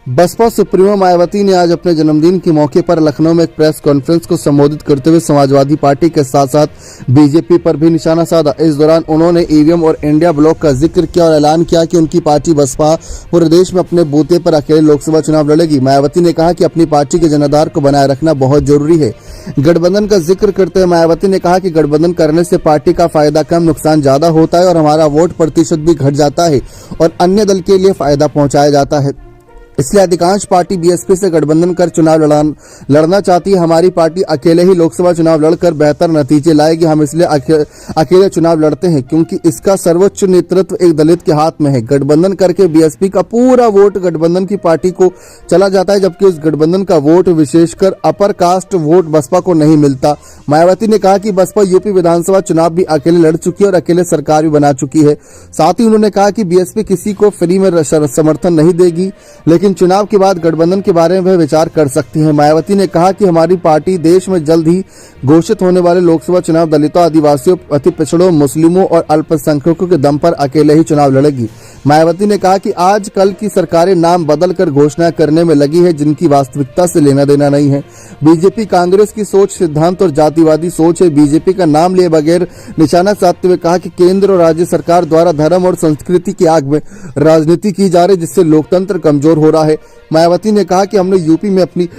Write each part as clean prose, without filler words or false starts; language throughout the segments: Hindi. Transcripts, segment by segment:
बसपा सुप्रीमो मायावती ने आज अपने जन्मदिन के मौके पर लखनऊ में एक प्रेस कॉन्फ्रेंस को संबोधित करते हुए समाजवादी पार्टी के साथ साथ बीजेपी पर भी निशाना साधा। इस दौरान उन्होंने ईवीएम और इंडिया ब्लॉक का जिक्र किया और ऐलान किया कि उनकी पार्टी बसपा पूरे देश में अपने बूते पर अकेले लोकसभा चुनाव लड़ेगी। मायावती ने कहा कि अपनी पार्टी के जनाधार को बनाए रखना बहुत जरूरी है। गठबंधन का जिक्र करते हुए मायावती ने कहा कि गठबंधन करने से पार्टी का फायदा कम नुकसान ज्यादा होता है और हमारा वोट प्रतिशत भी घट जाता है और अन्य दल के लिए फायदा पहुंचाया जाता है। इसलिए अधिकांश पार्टी बीएसपी से गठबंधन कर चुनाव लड़ना चाहती है। हमारी पार्टी अकेले ही लोकसभा चुनाव लड़कर बेहतर नतीजे लाएगी। हम इसलिए अकेले चुनाव लड़ते हैं क्योंकि इसका सर्वोच्च नेतृत्व एक दलित के हाथ में है। गठबंधन करके बीएसपी का पूरा वोट गठबंधन की पार्टी को चला जाता है, जबकि उस गठबंधन का वोट विशेषकर अपर कास्ट वोट बसपा को नहीं मिलता। मायावती ने कहा कि बसपा यूपी विधानसभा चुनाव भी अकेले लड़ चुकी है और अकेले सरकार भी बना चुकी है। साथ ही उन्होंने कहा कि बीएसपी किसी को फ्री में समर्थन नहीं देगी, लेकिन चुनाव के बाद गठबंधन के बारे में विचार कर सकती है। मायावती ने कहा कि हमारी पार्टी देश में जल्द ही घोषित होने वाले लोकसभा चुनाव दलितों, आदिवासियों, अति पिछड़ों, मुस्लिमों और अल्पसंख्यकों के दम पर अकेले ही चुनाव लड़ेगी। मायावती ने कहा कि आजकल की सरकारें नाम बदलकर घोषणा करने में लगी है जिनकी वास्तविकता से लेना देना नहीं है। बीजेपी कांग्रेस की सोच, सिद्धांत और जातिवादी सोच है। बीजेपी का नाम लिए बगैर निशाना साधते हुए कहा कि केंद्र और राज्य सरकार द्वारा धर्म और संस्कृति की आग में राजनीति की जा रही, जिससे लोकतंत्र कमजोर हो रहा है। मायावती ने कहा कि हमने यूपी में अपनी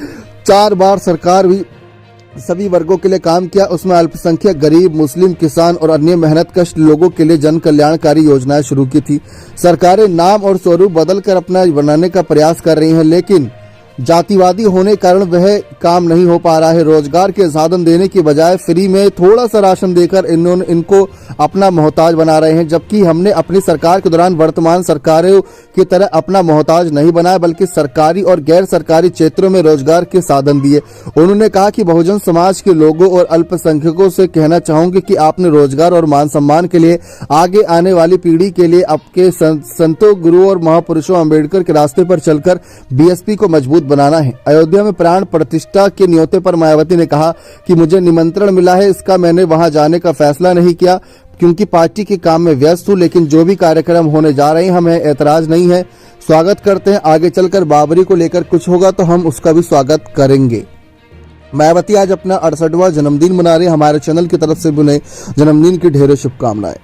4 बार सरकार भी सभी वर्गों के लिए काम किया। उसमें अल्पसंख्यक, गरीब, मुस्लिम, किसान और अन्य मेहनतकश लोगों के लिए जन कल्याणकारी योजनाएं शुरू की थी। सरकारें नाम और स्वरूप बदलकर अपना बनाने का प्रयास कर रही हैं, लेकिन जातिवादी होने के कारण वह काम नहीं हो पा रहा है। रोजगार के साधन देने की बजाय फ्री में थोड़ा सा राशन देकर इनको अपना मोहताज बना रहे हैं, जबकि हमने अपनी सरकार के दौरान वर्तमान सरकारों की तरह अपना मोहताज नहीं बनाया, बल्कि सरकारी और गैर सरकारी क्षेत्रों में रोजगार के साधन दिए। उन्होंने कहा कि बहुजन समाज के लोगों और अल्पसंख्यकों से कहना चाहूंगी कि आपने रोजगार और मान सम्मान के लिए आगे आने वाली पीढ़ी के लिए आपके संतों, गुरुओं और महापुरुषों अम्बेडकर के रास्ते पर चलकर बीएसपी को मजबूत बनाना है। अयोध्या में प्राण प्रतिष्ठा के न्योते पर मायावती ने कहा कि मुझे निमंत्रण मिला है, इसका मैंने वहां जाने का फैसला नहीं किया क्योंकि पार्टी के काम में व्यस्त हूं, लेकिन जो भी कार्यक्रम होने जा रहे हैं हमें ऐतराज नहीं है, स्वागत करते हैं। आगे चलकर बाबरी को लेकर कुछ होगा तो हम उसका भी स्वागत करेंगे। मायावती आज अपना 68वां जन्मदिन मना रहे हैं। हमारे चैनल की तरफ से भी उन्हें जन्मदिन की ढेरों शुभकामनाएं।